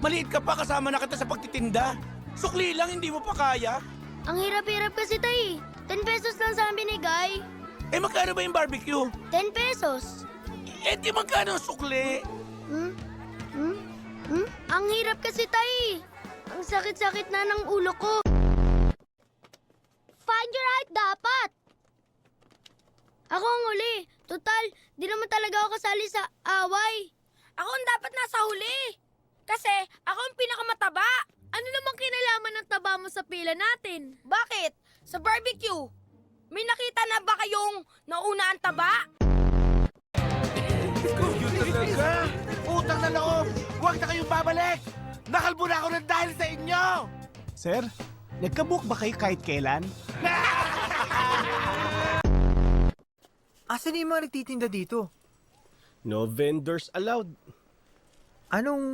Maliit ka pa, kasama na kita sa pagtitinda. Sukli lang, hindi mo pa kaya. Ang hirap-hirap kasi tay. 10 pesos lang sa amin Guy. Eh, magkano ba yung barbecue? 10 pesos. Eh, di magkano ang sukli? Ang hirap kasi tay. Ang sakit-sakit na ng ulo ko. Find your height dapat. Ako ang huli. Total, di naman talaga ako kasali sa away. Ako ang dapat nasa huli. Kasi ako ang pinakamataba. Ano namang kinalaman ng taba mo sa pila natin? Bakit? Sa barbecue, may nakita na ba kayong nauna ang taba? Yun talaga. Utang na loob. Huwag na kayong babalik. Nakalbo na ako ng dahil sa inyo. Sir, nagkabook ba kayo kahit kailan? Asan yung mga nagtitinda dito? No vendors allowed. Anong